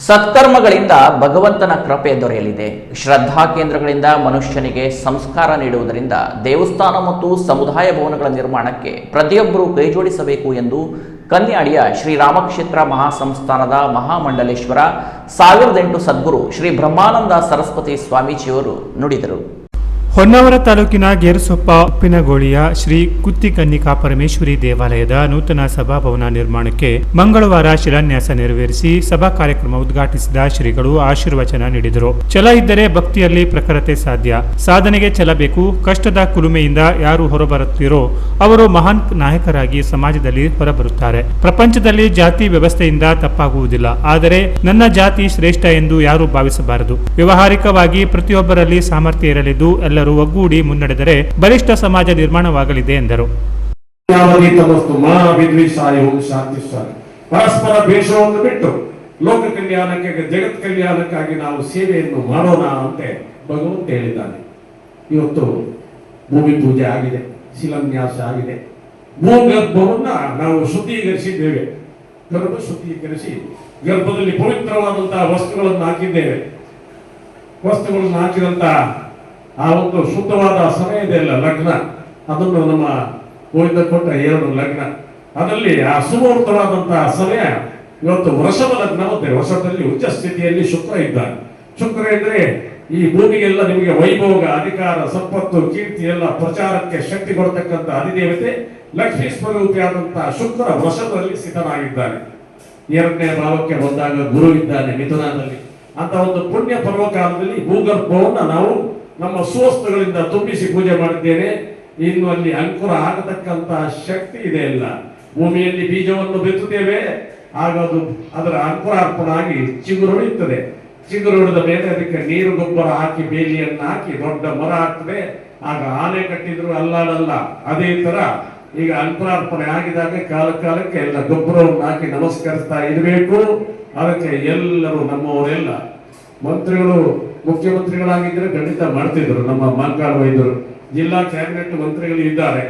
ಸತ್ಕರ್ಮಗಳಿಂದ ಭಗವಂತನ ಕೃಪೆ ದೊರೆಯಲಿದೆ. ಶ್ರದ್ಧಾ ಕೇಂದ್ರಗಳಿಂದ ಮನುಷ್ಯನಿಗೆ ಸಂಸ್ಕಾರ ನೀಡುವುದರಿಂದ ದೇವಸ್ಥಾನ ಮತ್ತು ಸಮುದಾಯ ಭವನಗಳ ನಿರ್ಮಾಣಕ್ಕೆ ಪ್ರತಿಯೊಬ್ಬರೂ ಕೈಜೋಡಿಸಬೇಕು ಎಂದು ಕನ್ಯಾಡಿಯ ಶ್ರೀರಾಮಕ್ಷೇತ್ರ ಮಹಾಸಂಸ್ಥಾನದ ಮಹಾಮಂಡಲೇಶ್ವರ 1008 ಸದ್ಗುರು ಶ್ರೀ ಬ್ರಹ್ಮಾನಂದ ಸರಸ್ವತಿ ಸ್ವಾಮೀಜಿಯವರು ನುಡಿದರು. ಹೊನ್ನಾವರ ತಾಲೂಕಿನ ಗೇರುಸೊಪ್ಪ ಉಪ್ಪಿನಗೋಳಿಯ ಶ್ರೀ ಕುತ್ತಿಕನ್ನಿಕಾ ಪರಮೇಶ್ವರಿ ದೇವಾಲಯದ ನೂತನ ಸಭಾಭವನ ನಿರ್ಮಾಣಕ್ಕೆ ಮಂಗಳವಾರ ಶಿಲಾನ್ಯಾಸ ನೆರವೇರಿಸಿ ಸಭಾ ಕಾರ್ಯಕ್ರಮ ಉದ್ಘಾಟಿಸಿದ ಶ್ರೀಗಳು ಆಶೀರ್ವಚನ ನೀಡಿದರು. ಛಲ ಇದ್ದರೆ ಭಕ್ತಿಯಲ್ಲಿ ಪ್ರಖರತೆ ಸಾಧ್ಯ. ಸಾಧನೆಗೆ ಛಲ ಬೇಕು. ಕಷ್ಟದ ಕುಲುಮೆಯಿಂದ ಯಾರು ಹೊರಬರುತ್ತೀರೋ ಅವರು ಮಹಾನ್ ನಾಯಕರಾಗಿ ಸಮಾಜದಲ್ಲಿ ಹೊರಬರುತ್ತಾರೆ. ಪ್ರಪಂಚದಲ್ಲಿ ಜಾತಿ ವ್ಯವಸ್ಥೆಯಿಂದ ತಪ್ಪಾಗುವುದಿಲ್ಲ. ಆದರೆ ನನ್ನ ಜಾತಿ ಶ್ರೇಷ್ಠ ಎಂದು ಯಾರು ಭಾವಿಸಬಾರದು. ವ್ಯವಹಾರಿಕವಾಗಿ ಪ್ರತಿಯೊಬ್ಬರಲ್ಲಿ ಸಾಮರ್ಥ್ಯ ಇರಲಿದ್ದು ಎಲ್ಲರೂ ಒಗ್ಗೂಡಿ ಮುನ್ನಡೆದರೆ ಬಲಿಷ್ಠ ಸಮಾಜ ನಿರ್ಮಾಣವಾಗಲಿದೆ ಎಂದರು. ಪರಸ್ಪರ ದ್ವೇಷವನ್ನು ಬಿಟ್ಟು ಲೋಕ ಕಲ್ಯಾಣಕ್ಕೆ, ಜಗತ್ ಕಲ್ಯಾಣಕ್ಕಾಗಿ ನಾವು ಸೇವೆಯನ್ನು ಮಾಡೋಣ ಅಂತ ಭಗವಂತ ಹೇಳಿದ್ದಾನೆ. ಇವತ್ತು ಭೂಮಿ ಪೂಜೆ ಆಗಿದೆ, ಶಿಲಾನ್ಯಾಸ ಆಗಿದೆ, ಭೂಗರ್ಭವನ್ನ ನಾವು ಶುದ್ಧೀಕರಿಸಿದ್ದೇವೆ. ಗರ್ಭ ಶುದ್ಧೀಕರಿಸಿ ಗರ್ಭದಲ್ಲಿ ಪವಿತ್ರವಾದಂತಹ ವಸ್ತುಗಳನ್ನು ಹಾಕಿದ್ದೇವೆ. ವಸ್ತುಗಳನ್ನು ಹಾಕಿದಂತಹ ಆ ಒಂದು ಶುದ್ಧವಾದ ಸಮಯ ಇದೆಯಲ್ಲ, ಲಗ್ನ, ಅದನ್ನು ನಮ್ಮ ಗೋವಿಂದ ಕೊಟ್ಟ 2 ಲಗ್ನ, ಅದರಲ್ಲಿ ಆ ಸುಮೂರ್ತವಾದಂತಹ ಸಮಯ ಇವತ್ತು ವೃಷಭ ಲಗ್ನ. ಮತ್ತೆ ವೃಷಭದಲ್ಲಿ ಉಚ್ಚ ಸ್ಥಿತಿಯಲ್ಲಿ ಶುಕ್ರ ಇದ್ದಾನೆ. ಶುಕ್ರ ಇದ್ರೆ ಈ ಭೂಮಿಗೆಲ್ಲ ನಿಮಗೆ ವೈಭೋಗ, ಅಧಿಕಾರ, ಸಂಪತ್ತು, ಕೀರ್ತಿ ಎಲ್ಲ ಪ್ರಚಾರಕ್ಕೆ ಶಕ್ತಿ ಕೊಡ್ತಕ್ಕಂಥ ಅಧಿದೇವತೆ ಲಕ್ಷ್ಮೀ ಸ್ವರೂಪಿಯಾದಂತಹ ಶುಕ್ರ ವೃಷಭದಲ್ಲಿ ಸ್ಥಿತನಾಗಿದ್ದಾನೆ. 2ನೇ ಭಾವಕ್ಕೆ ಬಂದಾಗ ಗುರು ಇದ್ದಾನೆ ಮಿಥುನದಲ್ಲಿ. ಅಂತ ಒಂದು ಪುಣ್ಯ ಪರ್ವಕಾಲದಲ್ಲಿ ಭೂಗರ್ಭವನ್ನ ನಾವು ನಮ್ಮ ಸುವಸ್ತುಗಳಿಂದ ತುಂಬಿಸಿ ಪೂಜೆ ಮಾಡಿದ್ದೇನೆ. ಇನ್ನು ಅಲ್ಲಿ ಅಂಕುರ ಆಗತಕ್ಕಂತಹ ಶಕ್ತಿ ಇದೆ. ಇಲ್ಲ, ಭೂಮಿಯಲ್ಲಿ ಬೀಜವನ್ನು ಬಿತ್ತುತ್ತೇವೆ, ಆಗ ಅದು ಅದರ ಅಂಕುರಾರ್ಪಣ ಆಗಿ ಚಿಗುರೊಡೆಯುತ್ತದೆ. ಚಿಗುರೊಡೆದ ಮೇಲೆ ಅದಕ್ಕೆ ನೀರು ಗೊಬ್ಬರ ಹಾಕಿ ಬೇಲಿಯನ್ನು ಹಾಕಿ ದೊಡ್ಡ ಮರ ಆಗ್ತದೆ. ಆಗ ಆನೆ ಕಟ್ಟಿದ್ರು ಅಲ್ಲಾಡಲ್ಲ. ಅದೇ ತರ ಈಗ ಅಂಕುರಾರ್ಪಣೆ ಆಗಿದಾಗ ಕಾಲಕ್ಕೆ ಎಲ್ಲ ಗೊಬ್ಬರವನ್ನು ಹಾಕಿ ನಮಸ್ಕರಿಸ್ತಾ ಇರಬೇಕು. ಅದಕ್ಕೆ ಎಲ್ಲರೂ ನಮ್ಮವರೆಲ್ಲ ಮಂತ್ರಿಗಳು, ಮುಖ್ಯಮಂತ್ರಿಗಳಾಗಿದ್ದರೆ ಖಂಡಿತ ಮಾಡ್ತಿದ್ರು. ನಮ್ಮ ಮಂಕಾಳ ವೈದ್ಯರು, ಜಿಲ್ಲಾ ಕ್ಯಾಬಿನೆಟ್ ಮಂತ್ರಿಗಳು ಇದ್ದಾರೆ.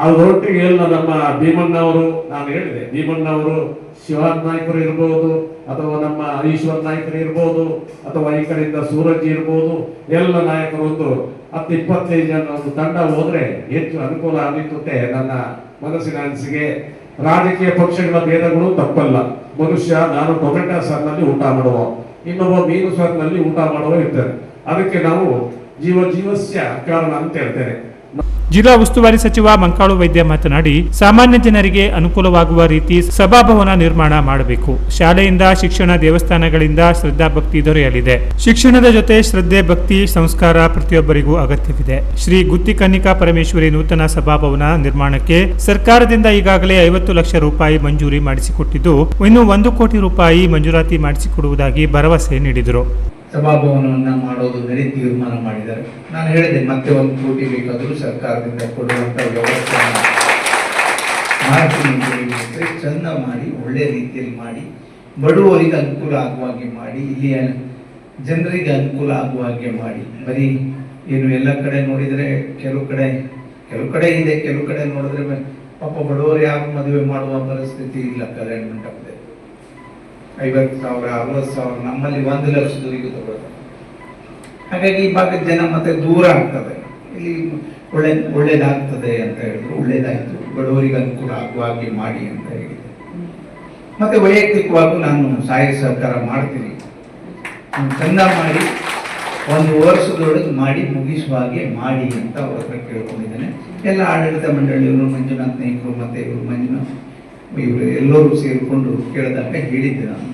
ಅದರೊಟ್ಟಿಗೆ ಎಲ್ಲ ನಮ್ಮ ಭೀಮಣ್ಣವರು, ನಾನು ಹೇಳಿದೆ, ಭೀಮಣ್ಣವರು, ಶಿವಾನ್ ನಾಯ್ಕರು ಇರ್ಬೋದು, ಅಥವಾ ನಮ್ಮ ಈಶ್ವರ್ ನಾಯ್ಕರು ಇರ್ಬೋದು, ಅಥವಾ ಈ ಕಡೆಯಿಂದ ಸೂರಜ್ ಇರ್ಬೋದು, ಎಲ್ಲ ನಾಯಕರು ಒಂದು 10-25 ಜನ ಒಂದು ತಂಡ ಹೋದ್ರೆ ಹೆಚ್ಚು ಅನುಕೂಲ ಆಗುತ್ತದೆ. ನನ್ನ ಮನಸ್ಸಿನ ಅನಿಸಿಕೆ. ರಾಜಕೀಯ ಪಕ್ಷಗಳ ಭೇದಗಳು ತಪ್ಪಲ್ಲ. ಮನುಷ್ಯ, ನಾನು ಟೊಮೆಟೊ ಸಾರಿನಲ್ಲಿ ಊಟ ಮಾಡುವ, ಇನ್ನೊಬ್ಬ ಮೀನು ಸಾರಿನಲ್ಲಿ ಊಟ ಮಾಡುವ ಇರ್ತಾರೆ. ಅದಕ್ಕೆ ನಾವು ಜೀವಸ್ಯ ಕಾರಣ ಅಂತ ಹೇಳ್ತೇನೆ. ಜಿಲ್ಲಾ ಉಸ್ತುವಾರಿ ಸಚಿವ ಮಂಕಾಳು ವೈದ್ಯ ಮಾತನಾಡಿ, ಸಾಮಾನ್ಯ ಜನರಿಗೆ ಅನುಕೂಲವಾಗುವ ರೀತಿ ಸಭಾಭವನ ನಿರ್ಮಾಣ ಮಾಡಬೇಕು. ಶಾಲೆಯಿಂದ ಶಿಕ್ಷಣ, ದೇವಸ್ಥಾನಗಳಿಂದ ಶ್ರದ್ಧಾ ಭಕ್ತಿ ದೊರೆಯಲಿದೆ. ಶಿಕ್ಷಣದ ಜೊತೆ ಶ್ರದ್ಧೆ, ಭಕ್ತಿ, ಸಂಸ್ಕಾರ ಪ್ರತಿಯೊಬ್ಬರಿಗೂ ಅಗತ್ಯವಿದೆ. ಶ್ರೀ ಗುತ್ತಿಕನ್ನಿಕಾ ಪರಮೇಶ್ವರಿ ನೂತನ ಸಭಾಭವನ ನಿರ್ಮಾಣಕ್ಕೆ ಸರ್ಕಾರದಿಂದ ಈಗಾಗಲೇ 50 ಲಕ್ಷ ರೂಪಾಯಿ ಮಂಜೂರಿ ಮಾಡಿಸಿಕೊಟ್ಟಿದ್ದು, ಇನ್ನು 1 ಕೋಟಿ ರೂಪಾಯಿ ಮಂಜೂರಾತಿ ಮಾಡಿಸಿಕೊಡುವುದಾಗಿ ಭರವಸೆ ನೀಡಿದರು. ಸಭಾಭವನವನ್ನು ಮಾಡೋದನ್ನೇ ತೀರ್ಮಾನ ಮಾಡಿದ್ದಾರೆ. ನಾನು ಹೇಳಿದೆ, ಮತ್ತೆ 1 ಕೋಟಿ ಬೇಕಾದರೂ ಸರ್ಕಾರದಿಂದ ಕೊಡುವಂಥ ವ್ಯವಸ್ಥೆ ಮಾಡ್ತೀನಿ. ಚಂದ ಮಾಡಿ, ಒಳ್ಳೆ ರೀತಿಯಲ್ಲಿ ಮಾಡಿ, ಬಡವರಿಗೆ ಅನುಕೂಲ ಆಗುವಾಗೆ ಮಾಡಿ, ಇಲ್ಲಿಯ ಜನರಿಗೆ ಅನುಕೂಲ ಆಗುವಾಗೆ ಮಾಡಿ. ಬರೀ ಏನು ಎಲ್ಲ ಕಡೆ ನೋಡಿದರೆ ಕೆಲವು ಕಡೆ ಇದೆ, ಕೆಲವು ಕಡೆ ನೋಡಿದ್ರೆ ಪಾಪ ಬಡವರು ಯಾರು ಮದುವೆ ಮಾಡುವ ಪರಿಸ್ಥಿತಿ ಇಲ್ಲ. ಕಲ್ಯಾಣ ಮಂಟಪದಲ್ಲಿ 50,000, 60,000, ನಮ್ಮಲ್ಲಿ 1 ಲಕ್ಷದವರೆಗೂ ತಗೊಳ್ತಾರೆ. ಹಾಗಾಗಿ ಈ ಭಾಗದ ಜನ ಮತ್ತೆ ದೂರ ಆಗ್ತದೆ. ಇಲ್ಲಿ ಒಳ್ಳೇದಾಗ್ತದೆ ಅಂತ ಹೇಳಿದ್ರು, ಒಳ್ಳೇದಾಯ್ತು. ಬಡವರಿಗೆ ಅನುಕೂಲ ಆಗುವಾಗೆ ಮಾಡಿ ಅಂತ ಹೇಳಿದೆ. ಮತ್ತೆ ವೈಯಕ್ತಿಕವಾಗೂ ನಾನು ಸಹಾಯ ಸಹಕಾರ ಮಾಡ್ತೀನಿ. ಚಂದ ಮಾಡಿ 1 ವರ್ಷದೊಳಗೆ ಮಾಡಿ ಮುಗಿಸುವ ಹಾಗೆ ಮಾಡಿ ಅಂತ ಅವ್ರ ಹತ್ರ ಕೇಳ್ಕೊಂಡಿದ್ದೇನೆ. ಎಲ್ಲ ಆಡಳಿತ ಮಂಡಳಿಯವರು, ಮಂಜುನಾಥ್ ನಾಯ್ಕರು ಮತ್ತೆ ಇವರು ಎಲ್ಲರೂ ಸೇರಿಕೊಂಡು ಕೇಳಿದಾಗ ಹೇಳಿದ್ದೆ ನಾನು.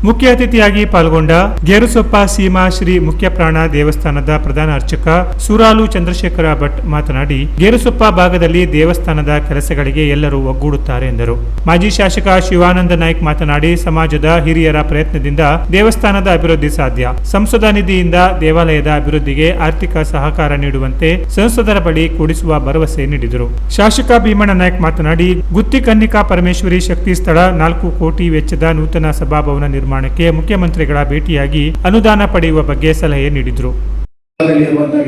ಮುಖ್ಯ ಅತಿಥಿಯಾಗಿ ಪಾಲ್ಗೊಂಡ ಗೇರುಸೊಪ್ಪ ಸೀಮಾ ಶ್ರೀ ಮುಖ್ಯಪ್ರಾಣ ದೇವಸ್ಥಾನದ ಪ್ರಧಾನ ಅರ್ಚಕ ಸೂರಾಲು ಚಂದ್ರಶೇಖರ ಭಟ್ ಮಾತನಾಡಿ, ಗೇರುಸೊಪ್ಪ ಭಾಗದಲ್ಲಿ ದೇವಸ್ಥಾನದ ಕೆಲಸಗಳಿಗೆ ಎಲ್ಲರೂ ಒಗ್ಗೂಡುತ್ತಾರೆ ಎಂದರು. ಮಾಜಿ ಶಾಸಕ ಶಿವಾನಂದ ನಾಯ್ಕ್ ಮಾತನಾಡಿ, ಸಮಾಜದ ಹಿರಿಯರ ಪ್ರಯತ್ನದಿಂದ ದೇವಸ್ಥಾನದ ಅಭಿವೃದ್ಧಿ ಸಾಧ್ಯ. ಸಂಸದ ನಿಧಿಯಿಂದ ದೇವಾಲಯದ ಅಭಿವೃದ್ಧಿಗೆ ಆರ್ಥಿಕ ಸಹಕಾರ ನೀಡುವಂತೆ ಸಂಸದರ ಬಳಿ ಕೊಡಿಸುವ ಭರವಸೆ ನೀಡಿದರು. ಶಾಸಕ ಭೀಮಣ್ಣ ನಾಯ್ಕ್ ಮಾತನಾಡಿ, ಗುತ್ತಿಕನ್ನಿಕಾ ಪರಮೇಶ್ವರಿ ಶಕ್ತಿ ಸ್ಥಳ 4 ಕೋಟಿ ವೆಚ್ಚದ ನೂತನ ಸಭಾಭವನ ನಿರ್ಮಾಣಕ್ಕೆ ಮುಖ್ಯಮಂತ್ರಿಗಳ ಭೇಟಿಯಾಗಿ ಅನುದಾನ ಪಡೆಯುವ ಬಗ್ಗೆ ಸಲಹೆ ನೀಡಿದರು.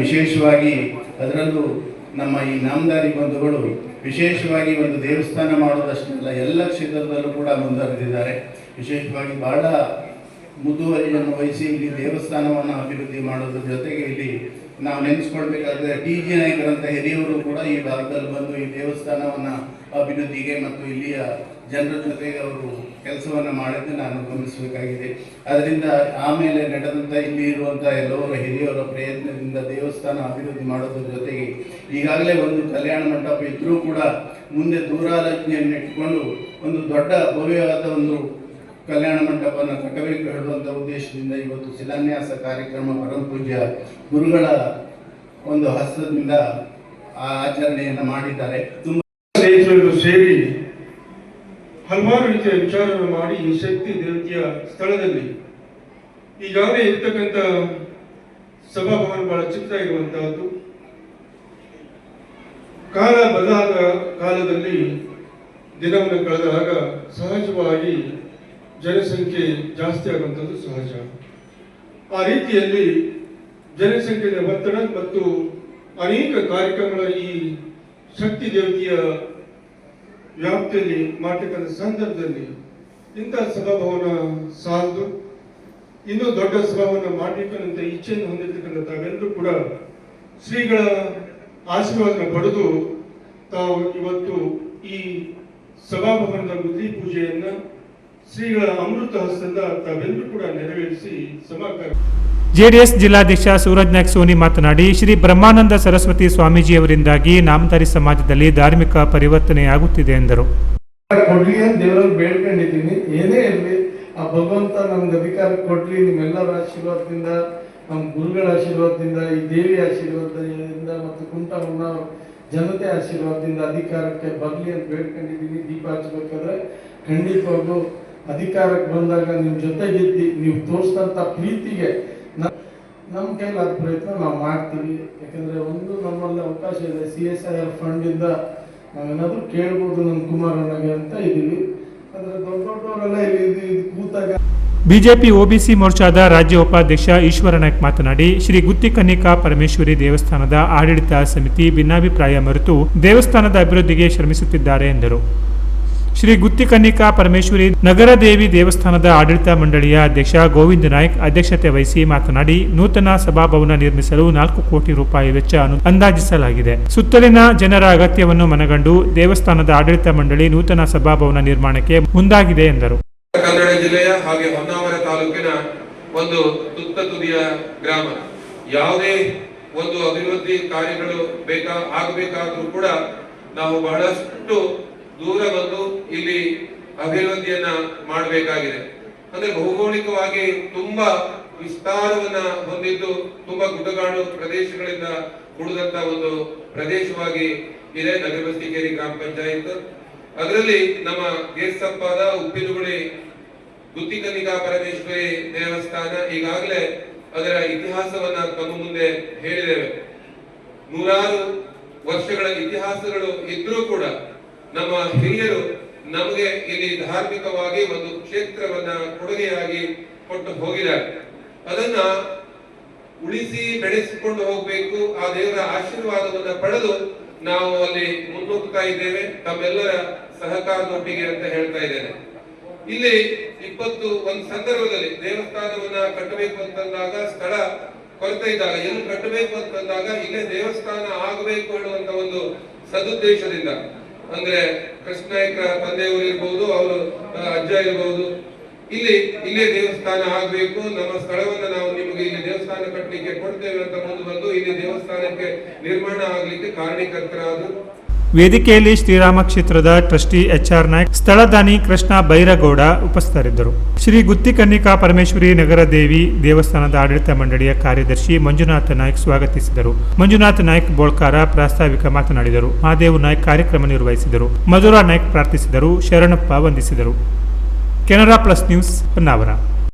ವಿಶೇಷವಾಗಿ ಅದರಲ್ಲೂ ನಮ್ಮ ಈ ನಾಮದಾರಿ ಬಂಧುಗಳು ವಿಶೇಷವಾಗಿ ಒಂದು ದೇವಸ್ಥಾನ ಮಾಡೋದಷ್ಟೇ ಅಲ್ಲ, ಎಲ್ಲ ಕ್ಷೇತ್ರದಲ್ಲೂ ಕೂಡ ಮುಂದುವರೆದಿದ್ದಾರೆ. ವಿಶೇಷವಾಗಿ ಬಹಳ ಮುತುವರ್ಜಿಯನ್ನು ವಹಿಸಿ ಇಲ್ಲಿ ದೇವಸ್ಥಾನವನ್ನು ಅಭಿವೃದ್ಧಿ ಮಾಡೋದ್ರ ಜೊತೆಗೆ ಇಲ್ಲಿ ನಾವು ನೆನೆಸ್ಕೊಳ್ಬೇಕಾದ್ರೆ TG ನಾಯಕರಂತ ಹಿರಿಯವರು ಕೂಡ ಈ ಭಾಗದಲ್ಲಿ ಬಂದು ಈ ದೇವಸ್ಥಾನವನ್ನು ಅಭಿವೃದ್ಧಿಗೆ ಮತ್ತು ಇಲ್ಲಿಯ ಜನರ ಜೊತೆಗೆ ಅವರು ಕೆಲಸವನ್ನು ಮಾಡಿದ್ದು ನಾನು ಗಮನಿಸಬೇಕಾಗಿದೆ. ಅದರಿಂದ ಆಮೇಲೆ ನಡೆದಂಥ ಇಲ್ಲಿ ಇರುವಂಥ ಎಲ್ಲವರ ಹಿರಿಯರ ಪ್ರಯತ್ನದಿಂದ ದೇವಸ್ಥಾನ ಅಭಿವೃದ್ಧಿ ಮಾಡೋದ್ರ ಜೊತೆಗೆ ಈಗಾಗಲೇ ಒಂದು ಕಲ್ಯಾಣ ಮಂಟಪ ಇದ್ದರೂ ಕೂಡ ಮುಂದೆ ದೂರಾಲೋಚನೆಯನ್ನು ಇಟ್ಟುಕೊಂಡು ಒಂದು ದೊಡ್ಡ ಭವ್ಯವಾದ ಒಂದು ಕಲ್ಯಾಣ ಮಂಟಪವನ್ನು ಕಟ್ಟಬೇಕು ಹೇಳುವಂಥ ಉದ್ದೇಶದಿಂದ ಇವತ್ತು ಶಿಲಾನ್ಯಾಸ ಕಾರ್ಯಕ್ರಮ ಪರಮ ಪೂಜ್ಯ ಗುರುಗಳ ಒಂದು ಹಸ್ತದಿಂದ ಆ ಆಚರಣೆಯನ್ನು ಮಾಡಿದ್ದಾರೆ. ಸ್ನೇಹಿತರು ಸೇರಿ ಹಲವಾರು ರೀತಿಯ ವಿಚಾರವನ್ನು ಮಾಡಿ ಈ ಶಕ್ತಿ ದೇವತೆಯ ಸ್ಥಳದಲ್ಲಿ ಈಗಾಗಲೇ ಇರ್ತಕ್ಕಂಥ ಸಭಾಭವನ ಬಹಳ ಚಿಕ್ಕದಾಗಿರುವಂತಹದ್ದು. ಕಾಲ ಬದಲಾದ ಕಾಲದಲ್ಲಿ ದಿನವನ್ನು ಕಳೆದಾಗ ಸಹಜವಾಗಿ ಜನಸಂಖ್ಯೆ ಜಾಸ್ತಿ ಆಗುವಂಥದ್ದು ಸಹಜ. ಆ ರೀತಿಯಲ್ಲಿ ಜನಸಂಖ್ಯೆಯ ಒತ್ತಡ ಮತ್ತು ಅನೇಕ ಕಾರ್ಯಕ್ರಮಗಳ ಈ ಶಕ್ತಿ ದೇವತೆಯ ವ್ಯಾಪ್ತಿಯಲ್ಲಿ ಮಾಡತಕ್ಕಂಥ ಸಂದರ್ಭದಲ್ಲಿ ಇಂಥ ಸಭಾಭವನ ಸಾಲದು, ಇನ್ನೂ ದೊಡ್ಡ ಸಭಾವನ್ನು ಮಾಡಬೇಕನ್ನಂತ ಇಚ್ಛೆಯನ್ನು ಹೊಂದಿರತಕ್ಕಂಥ ತಾವೆಲ್ಲರೂ ಕೂಡ ಶ್ರೀಗಳ ಆಶೀರ್ವಾದನ ಪಡೆದು ತಾವು ಇವತ್ತು ಈ ಸಭಾಭವನದ ಗುದ್ಲಿ ಪೂಜೆಯನ್ನ ಶ್ರೀಗಳ ಅಮೃತ ಹಸ್ತದಿಂದ ತಾವೆಲ್ಲರೂ ಕೂಡ ನೆರವೇರಿಸಿ ಸಮಾಕಾರ. ಜೆಡಿಎಸ್ ಜಿಲ್ಲಾಧ್ಯಕ್ಷ ಸೂರಜ್ ನಾಯ್ಕ್ ಸೋನಿ ಮಾತನಾಡಿ, ಶ್ರೀ ಬ್ರಹ್ಮಾನಂದ ಸರಸ್ವತಿ ಸ್ವಾಮೀಜಿಯವರಿಂದಾಗಿ ನಾಮಧಾರಿ ಸಮಾಜದಲ್ಲಿ ಧಾರ್ಮಿಕ ಪರಿವರ್ತನೆಯಾಗುತ್ತಿದೆ ಎಂದರು. ಕೊಡ್ಲಿ ಅಂತ ದೇವರಲ್ಲಿ ಬೇಡ್ಕೊಂಡಿದ್ದೀನಿ. ಏನೇ ಇರಲಿ ಆ ಭಗವಂತ ನಮ್ಗೆ ಅಧಿಕಾರ ಕೊಡ್ಲಿ, ನಿಮ್ಮೆಲ್ಲರ ಆಶೀರ್ವಾದದಿಂದ, ನಮ್ಮ ಗುರುಗಳ ಆಶೀರ್ವಾದದಿಂದ, ಈ ದೇವಿ ಆಶೀರ್ವಾದದಿಂದ ಮತ್ತು ಕುಂಟಮನ್ನ ಜನತೆ ಆಶೀರ್ವಾದದಿಂದ ಅಧಿಕಾರಕ್ಕೆ ಬರಲಿ ಅಂತ ಬೇಡ್ಕೊಂಡಿದ್ದೀನಿ. ದೀಪ ಹಚ್ಚಬೇಕಾದ್ರೆ ಖಂಡಿತವಾಗೂ ಅಧಿಕಾರಕ್ಕೆ ಬಂದಾಗ ನಿಮ್ಮ ಜೊತೆಗಿದ್ದು ನೀವು ತೋರಿಸಿದಂಥ ಪ್ರೀತಿಗೆ ನಮ್ಮ ಕೈಲಾದ ಪ್ರಯತ್ನ ನಾವು ಮಾಡ್ತೀವಿ. ಯಾಕಂದರೆ ಒಂದು ನಮ್ಮಲ್ಲಿ ಅವಕಾಶ ಇದೆ, CSIR ಫಂಡಿಂದ ನಾವೇನಾದರೂ ಕೇಳ್ಬೋದು ನಮ್ಮ ಕುಮಾರಣ್ಣಗೆ ಅಂತ ಇದ್ದೀವಿ. ಆದರೆ ದೊಡ್ಡ ದೊಡ್ಡವರೆಲ್ಲ ಇಲ್ಲಿ ಕೂತಾಗ ಬಿಜೆಪಿ ಒಬಿಸಿ ಮೋರ್ಚಾದ ರಾಜ್ಯ ಉಪಾಧ್ಯಕ್ಷ ಈಶ್ವರ ನಾಯ್ಕ್ ಮಾತನಾಡಿ, ಶ್ರೀ ಗುತ್ತಿ ಕನ್ನಿಕಾ ಪರಮೇಶ್ವರಿ ದೇವಸ್ಥಾನದ ಆಡಳಿತ ಸಮಿತಿ ಭಿನ್ನಾಭಿಪ್ರಾಯ ಮರೆತು ದೇವಸ್ಥಾನದ ಅಭಿವೃದ್ಧಿಗೆ ಶ್ರಮಿಸುತ್ತಿದ್ದಾರೆ ಎಂದರು. ಶ್ರೀ ಗುತ್ತಿ ಕನ್ನಿಕಾ ಪರಮೇಶ್ವರಿ ನಗರ ದೇವಿ ದೇವಸ್ಥಾನದ ಆಡಳಿತ ಮಂಡಳಿಯ ಅಧ್ಯಕ್ಷ ಗೋವಿಂದ ನಾಯ್ಕ್ ಅಧ್ಯಕ್ಷತೆ ವಹಿಸಿ ಮಾತನಾಡಿ, ನೂತನ ಸಭಾಭವನ ನಿರ್ಮಿಸಲು 4 ಕೋಟಿ ರೂಪಾಯಿ ವೆಚ್ಚ ಅಂದಾಜಿಸಲಾಗಿದೆ. ಸುತ್ತಲಿನ ಜನರ ಅಗತ್ಯವನ್ನು ಮನಗಂಡು ದೇವಸ್ಥಾನದ ಆಡಳಿತ ಮಂಡಳಿ ನೂತನ ಸಭಾಭವನ ನಿರ್ಮಾಣಕ್ಕೆ ಮುಂದಾಗಿದೆ ಎಂದರು. ಕನ್ನಡ ಜಿಲ್ಲೆಯ ಹಾಗೆ ಹೊನ್ನಾವರ ತಾಲೂಕಿನ ಒಂದು ತುತ್ತ ತುದಿಯ ಗ್ರಾಮ. ಯಾವುದೇ ಒಂದು ಅಭಿವೃದ್ಧಿ ಕಾರ್ಯಗಳು ಆಗಬೇಕಾದ್ರೂ ಕೂಡ ನಾವು ಬಹಳಷ್ಟು ದೂರ ಬಂದು ಇಲ್ಲಿ ಅಭಿವೃದ್ಧಿಯನ್ನ ಮಾಡಬೇಕಾಗಿದೆ. ಅಂದ್ರೆ ಭೌಗೋಳಿಕವಾಗಿ ತುಂಬಾ ವಿಸ್ತಾರವನ್ನ ಹೊಂದಿದ್ದು ತುಂಬಾ ಗುಡ್ಡಗಾಡು ಪ್ರದೇಶಗಳಿಂದ ಕೂಡಿದಂತ ಒಂದು ಪ್ರದೇಶವಾಗಿ ಇದೆ ನಗರ ಬಸ್ತಿಕೇರಿ ಗ್ರಾಮ ಪಂಚಾಯತ್. ಅದರಲ್ಲಿ ನಮ್ಮ ಗೇರ್ಸಪ್ಪಾದ ಉಪ್ಪಿನಗುಳಿ ಗುತ್ತಿ ಕನ್ನಿಕಾ ಪರಮೇಶ್ವರಿ ದೇವಸ್ಥಾನ ಈಗಾಗಲೇ ಅದರ ಇತಿಹಾಸವನ್ನ ತಮ್ಮ ಮುಂದೆ ಹೇಳಿದ್ದೇವೆ. 100 ವರ್ಷಗಳ ಇತಿಹಾಸಗಳು ಇದ್ರೂ ಕೂಡ ನಮ್ಮ ಹಿರಿಯರು ನಮಗೆ ಇಲ್ಲಿ ಧಾರ್ಮಿಕವಾಗಿ ಒಂದು ಕ್ಷೇತ್ರವನ್ನ ಕೊಡುಗೆಯಾಗಿ ಕೊಟ್ಟು ಹೋಗಿದ್ದಾರೆ. ಅದನ್ನ ಉಳಿಸಿ ಬೆಳೆಸಿಕೊಂಡು ಹೋಗ್ಬೇಕು. ಆ ದೇವರ ಆಶೀರ್ವಾದವನ್ನ ಪಡೆದು ನಾವು ಅಲ್ಲಿ ಮುನ್ನುಗ್ತಾ ಇದ್ದೇವೆ, ತಮ್ಮೆಲ್ಲರ ಸಹಕಾರದೊಟ್ಟಿಗೆ ಅಂತ ಹೇಳ್ತಾ ಇದ್ದೇನೆ. ಇಲ್ಲಿ ಒಂದು ಸಂದರ್ಭದಲ್ಲಿ ದೇವಸ್ಥಾನವನ್ನ ಕಟ್ಟಬೇಕು ಅಂತಂದಾಗ ಸ್ಥಳ ಕೊರತೆ ಇದ್ದಾಗ, ಎಲ್ಲಿ ಕಟ್ಟಬೇಕು ಅಂತಂದಾಗ ಇಲ್ಲೇ ದೇವಸ್ಥಾನ ಆಗಬೇಕು ಅನ್ನುವಂತ ಒಂದು ಸದುದ್ದೇಶದಿಂದ, ಅಂದ್ರೆ ಕೃಷ್ಣನಾಯ್ಕರ ತಂದೆಯವರು ಇರ್ಬಹುದು, ಅವರು ಅಜ್ಜ ಇರಬಹುದು, ಇಲ್ಲೇ ದೇವಸ್ಥಾನ ಆಗ್ಬೇಕು, ನಮ್ಮ ಸ್ಥಳವನ್ನ ನಾವು ನಿಮಗೆ ಇಲ್ಲಿ ದೇವಸ್ಥಾನ ಕಟ್ಟಲಿಕ್ಕೆ ಕೊಡ್ತೇವೆ ಅಂತ ಮುಂದೆ ಬಂದು ಇಲ್ಲಿ ದೇವಸ್ಥಾನಕ್ಕೆ ನಿರ್ಮಾಣ ಆಗ್ಲಿಕ್ಕೆ ಕಾರಣೀಕರ್ತರಾದ್ರು. ವೇದಿಕೆಯಲ್ಲಿ ಶ್ರೀರಾಮ ಕ್ಷೇತ್ರದ ಟ್ರಸ್ಟಿ HR ನಾಯ್ಕ್, ಸ್ಥಳದಾನಿ ಕೃಷ್ಣ ಬೈರಗೌಡ ಉಪಸ್ಥಿತರಿದ್ದರು. ಶ್ರೀ ಗುತ್ತಿ ಕನ್ನಿಕಾ ಪರಮೇಶ್ವರಿ ನಗರ ದೇವಿ ದೇವಸ್ಥಾನದ ಆಡಳಿತ ಮಂಡಳಿಯ ಕಾರ್ಯದರ್ಶಿ ಮಂಜುನಾಥ ನಾಯ್ಕ್ ಸ್ವಾಗತಿಸಿದರು. ಮಂಜುನಾಥ ನಾಯ್ಕ್ ಬೋಳ್ಕಾರ ಪ್ರಾಸ್ತಾವಿಕ ಮಾತನಾಡಿದರು. ಮಹಾದೇವ್ ನಾಯ್ಕ್ ಕಾರ್ಯಕ್ರಮ ನಿರ್ವಹಿಸಿದರು. ಮಧುರಾ ನಾಯ್ಕ್ ಪ್ರಾರ್ಥಿಸಿದರು. ಶರಣಪ್ಪ ವಂದಿಸಿದರು. Canara plus news Honnavar.